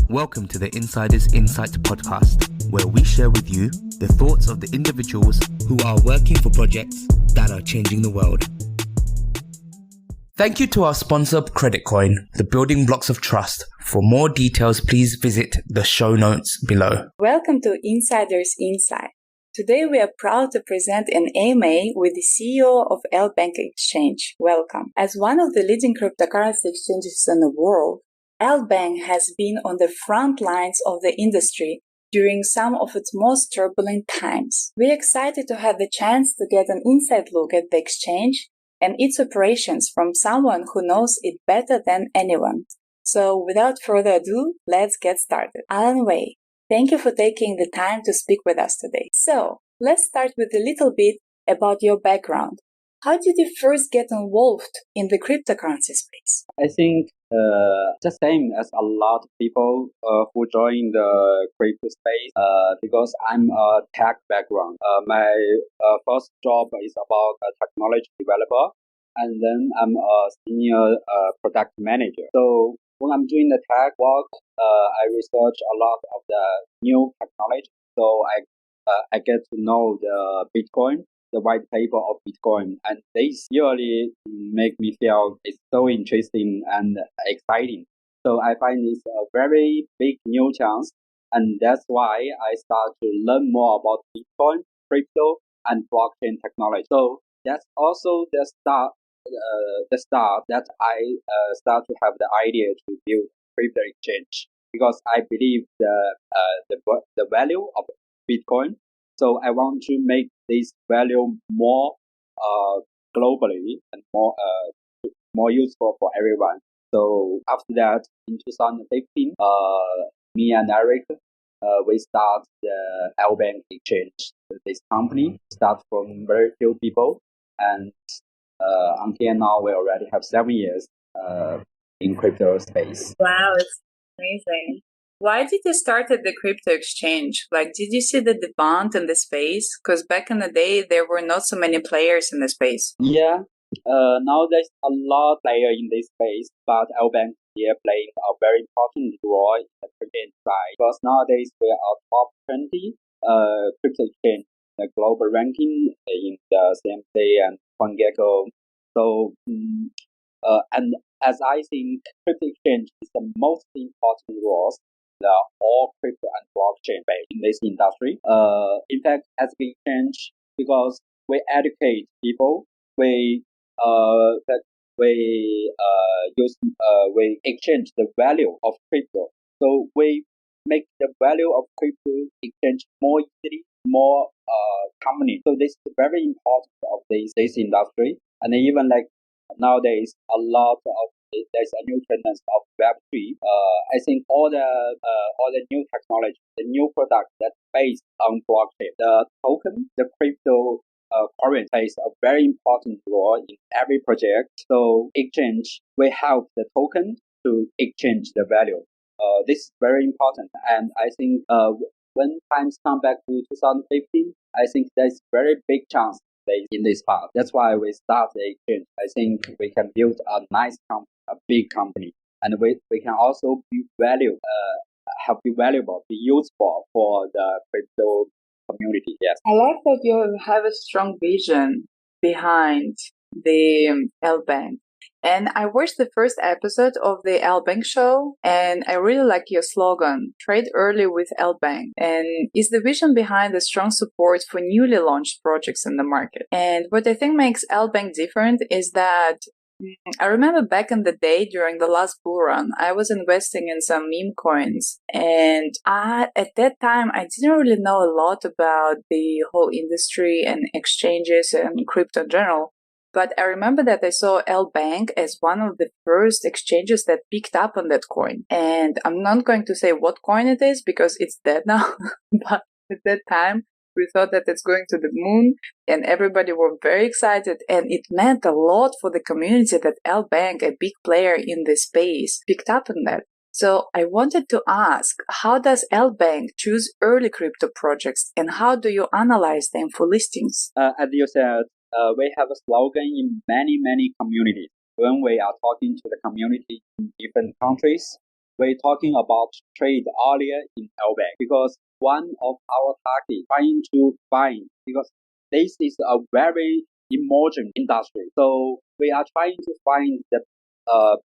Welcome to the Insider's Insight podcast, where we share with you the thoughts of the individuals who are working for projects that are changing the world. Thank you to our sponsor, Creditcoin, the building blocks of trust. For more details, please visit the show notes below. Welcome to Insider's Insight. Today we are proud to present an AMA with the CEO of LBank Exchange. Welcome. As one of the leading cryptocurrency exchanges in the world, LBank has been on the front lines of the industry during some of its most turbulent times. We're excited to have the chance to get an inside look at the exchange and its operations from someone who knows it better than anyone. So without further ado, let's get started. Alan Wei, thank you for taking the time to speak with us today. So let's start with a little bit about your background. How did you first get involved in the cryptocurrency space? I think the same as a lot of people who join the crypto space because I'm a tech background. My first job is about a technology developer, and then I'm a senior product manager. So when I'm doing the tech work, I research a lot of the new technology. So I get to know the Bitcoin, the white paper of Bitcoin, and this really make me feel it's so interesting and exciting. So I find it's a very big new chance, and that's why I start to learn more about Bitcoin, crypto, and blockchain technology. So that's also the start that I start to have the idea to build crypto exchange, because I believe the value of Bitcoin. So I want to make this value more globally and more useful for everyone. So after that, in 2015, me and Eric, we start the LBank Exchange. This company starts from very few people, and until now, we already have 7 years in crypto space. Wow, it's amazing. Why did you start at the crypto exchange? Did you see the demand in the space? Because back in the day, there were not so many players in the space. Yeah, now there's a lot of players in this space, but LBank here playing a very important role in the crypto side. Because nowadays we are top 20 crypto exchange, the global ranking in the CMC and CoinGecko. So, and as I think, crypto exchange is the most important role all crypto and blockchain based in this industry. In fact, as we exchange, because we educate people, we exchange the value of crypto. So we make the value of crypto exchange more easily, more company. So this is very important of this industry. And even nowadays, there's a new trend of Web3. I think all the new technology, the new product that's based on blockchain, the token, the crypto currency plays a very important role in every project. So exchange, we help the token to exchange the value. This is very important, and I think when times come back to 2015, I think there's very big chance in this part. That's why we start the exchange. I think we can build a nice company, a big company, and we can also be valuable, be useful for the crypto community. Yes. I like that you have a strong vision behind the LBank. And I watched the first episode of the LBank show, and I really like your slogan, trade early with LBank. And is the vision behind the strong support for newly launched projects in the market. And what I think makes LBank different is that I remember back in the day during the last bull run, I was investing in some meme coins, and at that time I didn't really know a lot about the whole industry and exchanges and crypto in general. But I remember that I saw LBank as one of the first exchanges that picked up on that coin. And I'm not going to say what coin it is because it's dead now, but at that time we thought that it's going to the moon, and everybody were very excited, and it meant a lot for the community that LBank, a big player in this space, picked up on that. So I wanted to ask, how does LBank choose early crypto projects, and how do you analyze them for listings? As you said, we have a slogan in many communities. when we are talking to the community in different countries, we're talking about trade earlier in LBank because one of our targets trying to find, because this is a very emerging industry. So we are trying to find the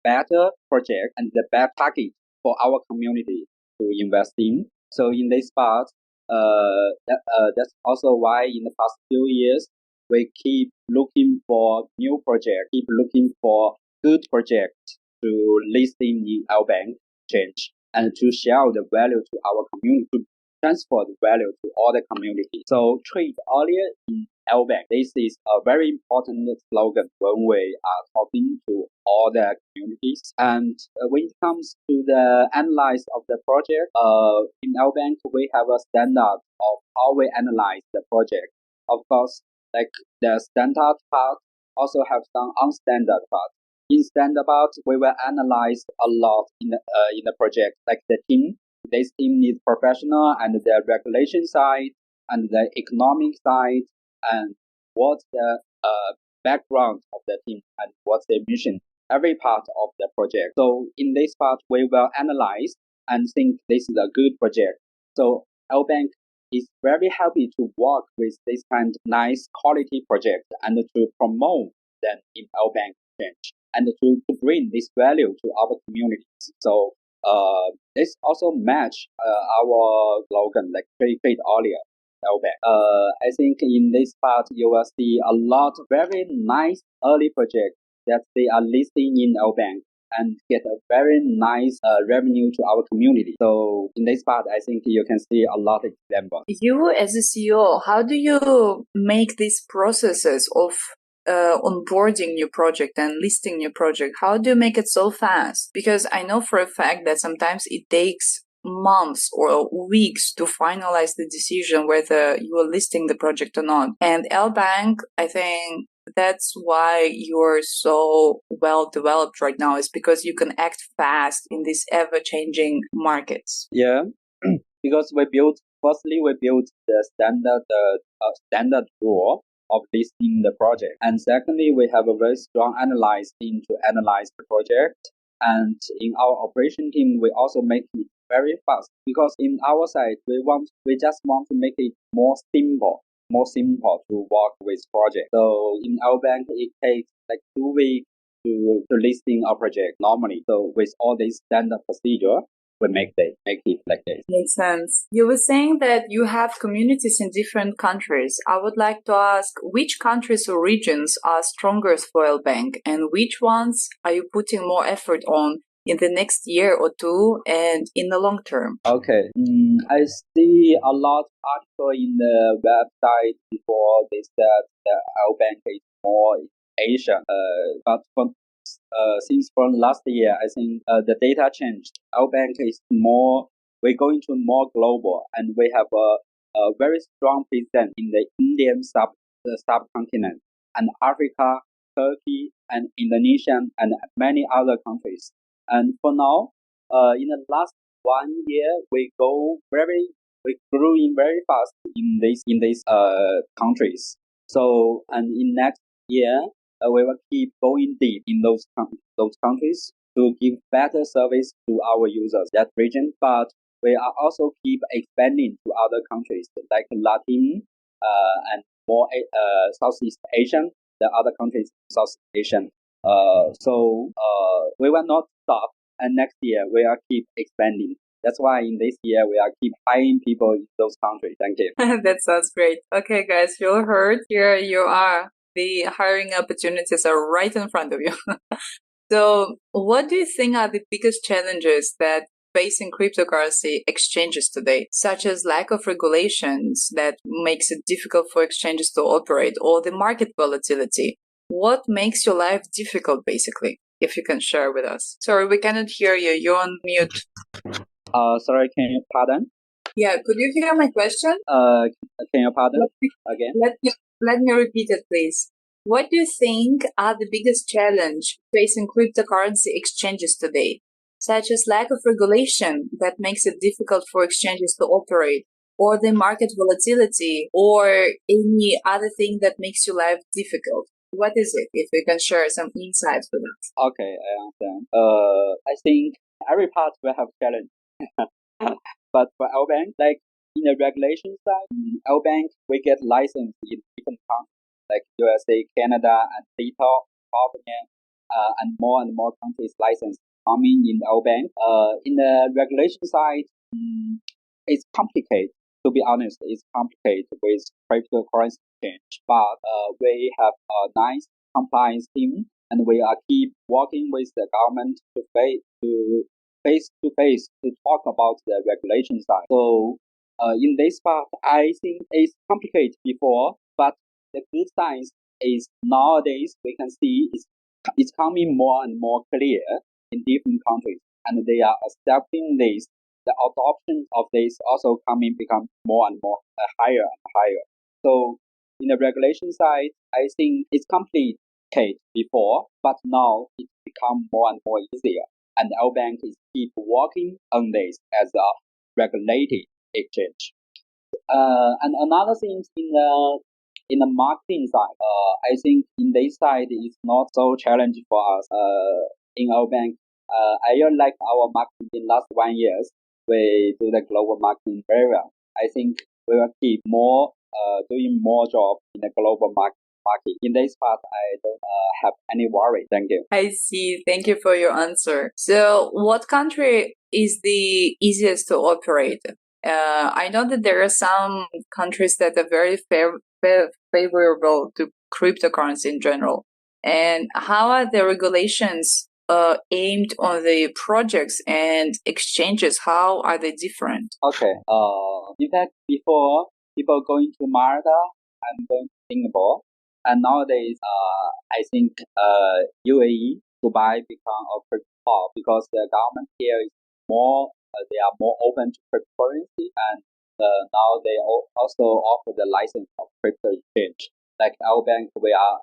better project and the best target for our community to invest in. So in this part, that's also why in the past few years, we keep looking for new projects, keep looking for good projects to list in LBank Exchange and to share the value to our community, to transfer the value to all the community. So trade earlier in LBank. This is a very important slogan when we are talking to all the communities. And when it comes to the analyze of the project, in LBank we have a standard of how we analyze the project. Of course, like the standard part also have some unstandard part. In standard part, we will analyze a lot in the project, like the team. This team needs professional and the regulation side and the economic side and what's the background of the team and what's their mission, every part of the project. So in this part, we will analyze and think this is a good project. So LBank is very happy to work with this kind of nice quality project and to promote them in LBank Exchange and to bring this value to our communities. So this also match our slogan, like trade earlier. LBank. I think in this part you will see a lot of very nice early projects that they are listing in LBank and get a very nice revenue to our community. So in this part, I think you can see a lot of examples. You as a CEO, how do you make these processes of onboarding new project and listing new project? How do you make it so fast? Because I know for a fact that sometimes it takes months or weeks to finalize the decision whether you are listing the project or not. And LBank, I think that's why you're so well developed right now, is because you can act fast in these ever-changing markets. Yeah, because we built the standard rule of listing the project. And secondly, we have a very strong analyze team to analyze the project. And in our operation team, we also make it very fast because in our side, we just want to make it more simple to work with project. So in our bank, it takes like 2 weeks to listing a project normally. So with all this standard procedure, we make it like this. Makes sense. You were saying that you have communities in different countries. I would like to ask which countries or regions are strongest for LBank and which ones are you putting more effort on in the next year or two and in the long term? Okay. I see a lot of articles in the website before they said that LBank is more in Asia. But since from last year, I think the data changed. LBank is we're going to more global, and we have a very strong presence in the Indian subcontinent and Africa, Turkey, and Indonesia, and many other countries. And for now, in the last 1 year, we grew in very fast in these countries. So, and in next year, we will keep going deep in those countries to give better service to our users that region. But we are also keep expanding to other countries like Latin and more Southeast Asian, the other countries Southeast Asian. So we will not stop, and next year we are keep expanding. That's why in this year we are keep hiring people in those countries. Thank you. That sounds great. Okay, guys, you heard. Here you are. The hiring opportunities are right in front of you. So what do you think are the biggest challenges that facing cryptocurrency exchanges today, such as lack of regulations that makes it difficult for exchanges to operate, or the market volatility? What makes your life difficult, basically, if you can share with us? Sorry, we cannot hear you. You're on mute. Sorry, can you pardon? Yeah, could you hear my question? Can you pardon again? Let me repeat it, please. What do you think are the biggest challenge facing cryptocurrency exchanges today, such as lack of regulation that makes it difficult for exchanges to operate, or the market volatility, or any other thing that makes your life difficult? What is it? If you can share some insights with us. Okay, I understand. I think every part will have challenge. But for LBank, like in the regulation side, LBank we get licensed in different countries like USA, Canada, and California, and more countries licensed coming in LBank. In the regulation side, it's complicated. To be honest, it's complicated with cryptocurrency exchange, but we have a nice compliance team, and we are keep working with the government to face to face to talk about the regulation side. So in this part, I think it's complicated before, but the good signs is nowadays we can see it's coming more and more clear in different countries, and they are accepting this. The adoption of this also become more and more higher and higher. So in the regulation side, I think it's complicated before, but now it's become more and more easier. And LBank is keep working on this as a regulated exchange. And another thing in the marketing side, I think in this side it's not so challenging for us. In LBank, I really like our marketing in last 1 year. We do the global marketing very well. I think we will keep doing more job in the global market. In this part, I don't have any worry. Thank you. I see. Thank you for your answer. So what country is the easiest to operate? I know that there are some countries that are very favorable to cryptocurrency in general. And how are the regulations aimed on the projects and exchanges? How are they different? Okay. In fact, before people going to Malta and going to Singapore, and nowadays, I think UAE, Dubai become a crypto hub because the government here is they are more open to cryptocurrency, and now they also offer the license of crypto exchange. Like our bank, we are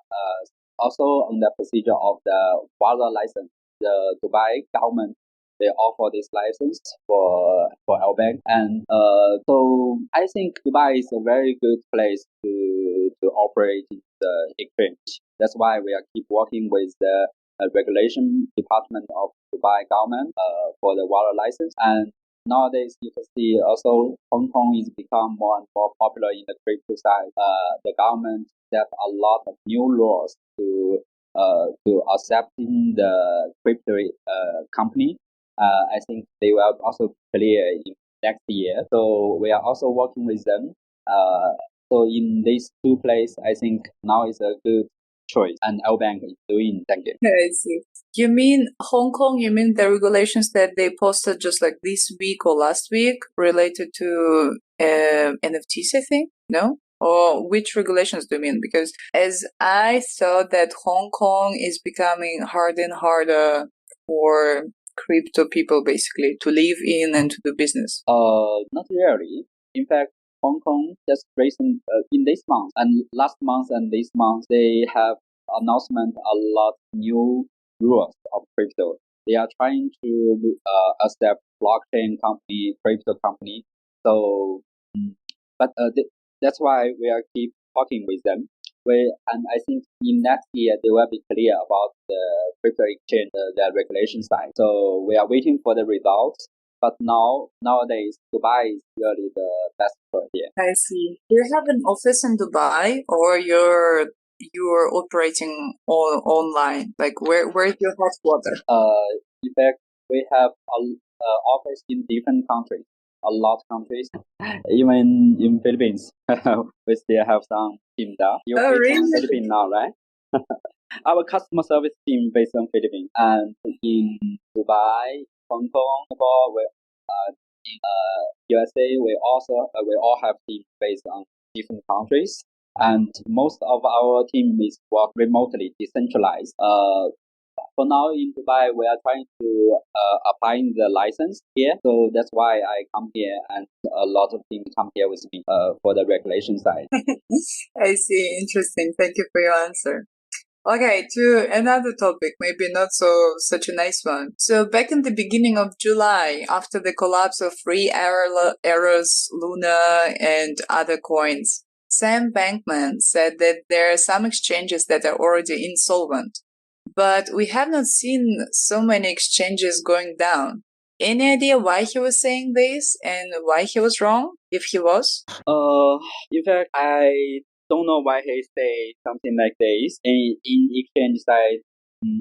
also on the procedure of the wallet license. The Dubai government they offer this license for our bank, and so I think Dubai is a very good place to operate the exchange. That's why we are keep working with the regulation department of Dubai government for the wallet license. And nowadays you can see also Hong Kong is become more and more popular in the crypto side. The government set a lot of new laws to accepting the crypto company. I think they will also clear in next year. So we are also working with them. So in these two places, I think now is a good choice, and LBank is doing. Thank you. I see. You mean Hong Kong? You mean the regulations that they posted just like this week or last week related to NFTs? I think no. Or which regulations do you mean? Because as I saw that Hong Kong is becoming harder and harder for crypto people basically to live in and to do business. Not really. In fact, Hong Kong just recent in this month and last month and this month they have announcement a lot new rules of crypto. They are trying to accept blockchain company, crypto company. So, but that's why we are keep talking with them. And I think in next year they will be clear about the crypto exchange, the regulation side. So we are waiting for the results. But nowadays, Dubai is really the best choice here. I see. Do you have an office in Dubai, or you're operating all online? Like where's your headquarters? In fact, we have an office in different countries, a lot of countries. Even in Philippines, we still have some team there. You're based in Philippines now, right? Our customer service team based on Philippines, and in Dubai, Hong Kong, Singapore, in USA, we all have teams based on different countries, and most of our team is work remotely, decentralized. For now in Dubai, we are trying to applying the license here, so that's why I come here, and a lot of teams come here with me for the regulation side. I see. Interesting. Thank you for your answer. Okay, to another topic, maybe not such a nice one. So back in the beginning of July, after the collapse of Free Errors, Luna, and other coins, Sam Bankman said that there are some exchanges that are already insolvent, but we have not seen so many exchanges going down. Any idea why he was saying this and why he was wrong, if he was? In fact, I don't know why he say something like this. In exchange side,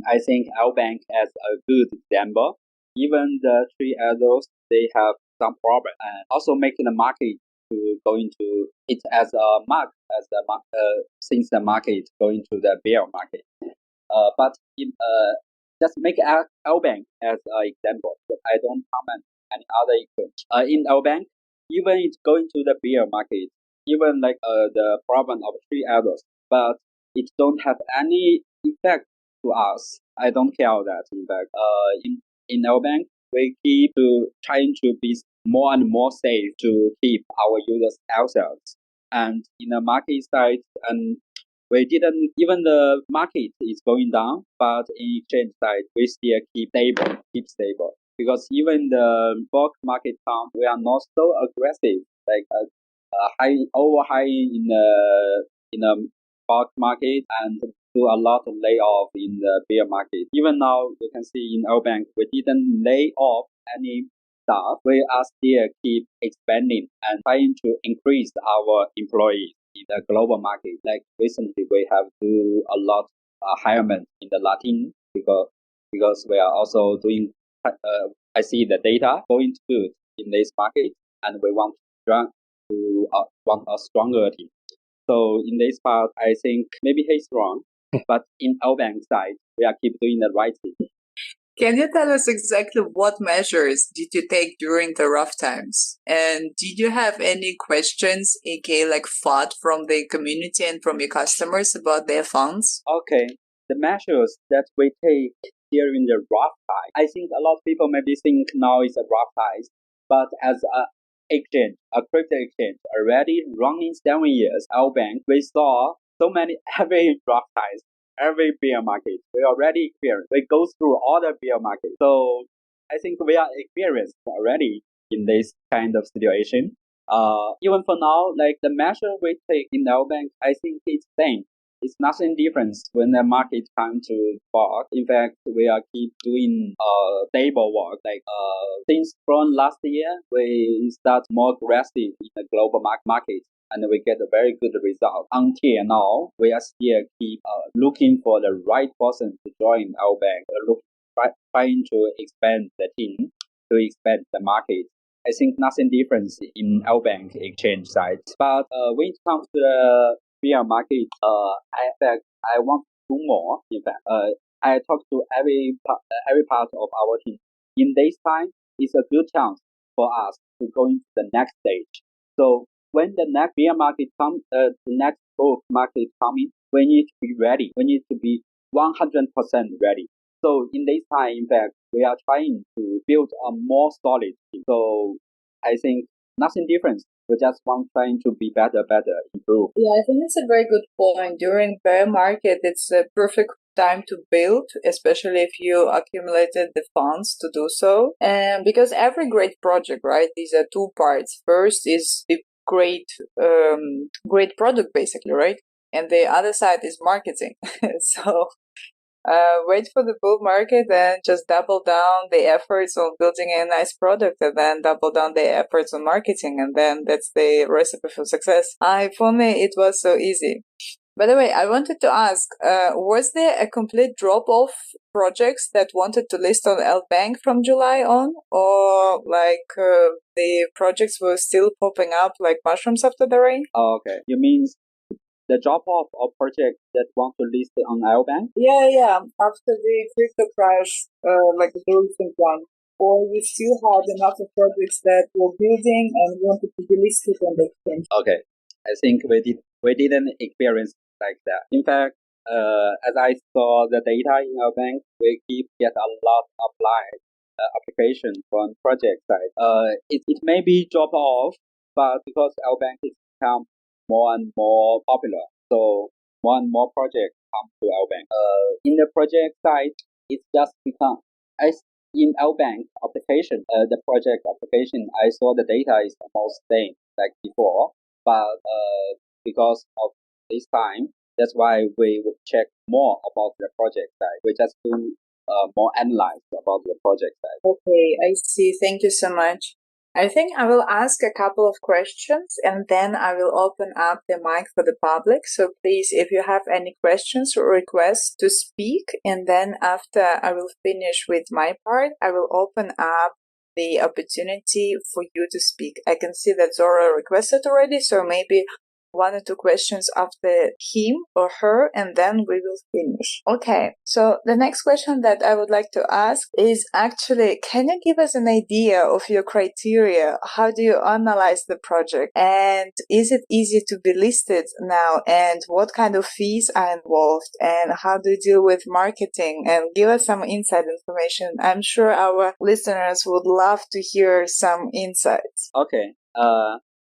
I think LBank as a good example. Even the three others, they have some problem, and also making the market to go into it as a mark as the since the market go into the bear market. But in just make LBank as an example. But I don't comment any other exchange. In LBank, even it's going to the bear market, even like the problem of three others, but it don't have any effect to us. I don't care that. In fact, in LBank, we keep trying to be more and more safe to keep our users ourselves. And in the market side, and we didn't even the market is going down, but in exchange side we still keep stable. Because even the bulk market count, we are not so aggressive like high in the bulk market and do a lot of layoff in the bear market. Even now you can see in our bank we didn't lay off any staff. We are still keep expanding and trying to increase our employees in the global market. Like recently, we have do a lot hirement in the Latin because we are also doing. I see the data going good in this market, and we want want a stronger team. So in this part, I think maybe he's wrong, but in our bank side, we are keep doing the right thing. Can you tell us exactly what measures did you take during the rough times? And did you have any questions, aka like FOD from the community and from your customers about their funds? Okay, the measures that we take during the rough time, I think a lot of people maybe think now is a rough time, but as a exchange, a crypto exchange, already running 7 years, our bank, we saw so many every rough times, every bear market. We already experienced. We go through all the bear market. So I think we are experienced already in this kind of situation. Even for now, like the measure we take in our bank, I think it's same. It's nothing different when the market comes to fall. In fact, we are keep doing stable work. Like since from last year, we start more aggressive in the global market, and we get a very good result. Until now, we are still keep looking for the right person to join our bank. Trying to expand the team, to expand the market. I think nothing different in our bank exchange side. But when it comes to the bear market, I want to do more. In fact, I talk to every part of our team. In this time, it's a good chance for us to go into the next stage. So when the next bear market comes, the next bull market coming, we need to be ready. We need to be 100% ready. So in this time, in fact, we are trying to build a more solid team. So I think nothing different. We just want trying to be better, improve. Yeah, I think it's a very good point. During bear market, it's a perfect time to build, especially if you accumulated the funds to do so. And because every great project, right, these are two parts. First is the great product, basically, right? And the other side is marketing. So wait for the bull market and just double down the efforts on building a nice product, and then double down the efforts on marketing, and then that's the recipe for success. For me, it was so easy. By the way, I wanted to ask, was there a complete drop-off projects that wanted to list on LBank from July on? Or like the projects were still popping up like mushrooms after the rain? Okay, you mean the drop-off of projects that want to list on LBank? Yeah. After the crypto crash, like the recent one. Or you still had enough of projects that were building and wanted to be listed on the exchange? Okay, I think we didn't experience like that. In fact, as I saw the data in our bank, we get a lot of application from project side. It may be drop off, but because our bank is become more and more popular, so more and more projects come to our bank. In the project side, it's just become in our bank application, the project application, I saw the data is almost same like before, but because of this time. That's why we would check more about the project side. We just do more analyze about the project side. Okay, I see. Thank you so much. I think I will ask a couple of questions and then I will open up the mic for the public. So please, if you have any questions or requests to speak, and then after I will finish with my part, I will open up the opportunity for you to speak. I can see that Zora requested already, so maybe 1 or 2 questions after him or her, and then we will finish. Okay, so the next question that I would like to ask is actually, can you give us an idea of your criteria? How do you analyze the project? And is it easy to be listed now? And what kind of fees are involved? And how do you deal with marketing? And give us some inside information. I'm sure our listeners would love to hear some insights. Okay.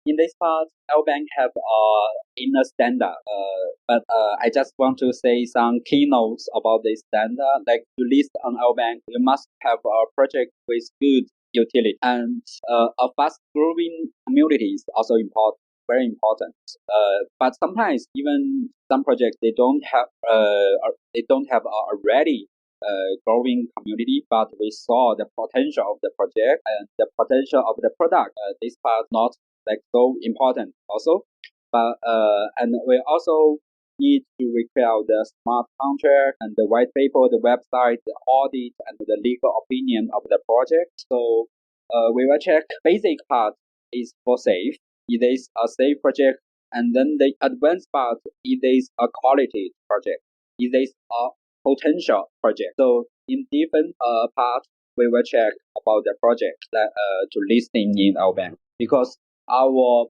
In this part, LBank have inner standard, but I just want to say some keynotes about this standard. Like to list on LBank, you must have a project with good utility, and a fast-growing community is also important, very important. But sometimes even some projects they don't have a ready growing community, but we saw the potential of the project and the potential of the product. This part not like so important also, but and we also need to require the smart contract and the white paper, the website, the audit, and the legal opinion of the project. So we will check basic part is for safe. It is a safe project, and then the advanced part it is a quality project. It is a potential project. So in different part we will check about the project that to listing in our bank, because our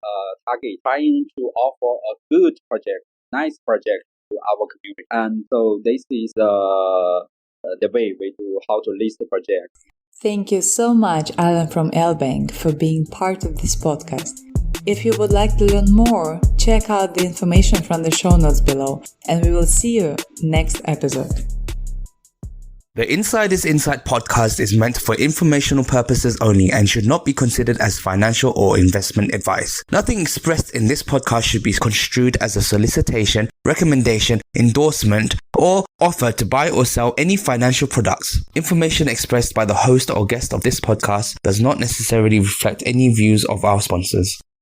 target trying to offer a good project, nice project to our community, and so this is the way we do how to list the project. Thank you so much, Alan from LBank, for being part of this podcast. If you would like to learn more, check out the information from the show notes below, and we will see you next episode. The Inside is Insight podcast is meant for informational purposes only and should not be considered as financial or investment advice. Nothing expressed in this podcast should be construed as a solicitation, recommendation, endorsement, or offer to buy or sell any financial products. Information expressed by the host or guest of this podcast does not necessarily reflect any views of our sponsors.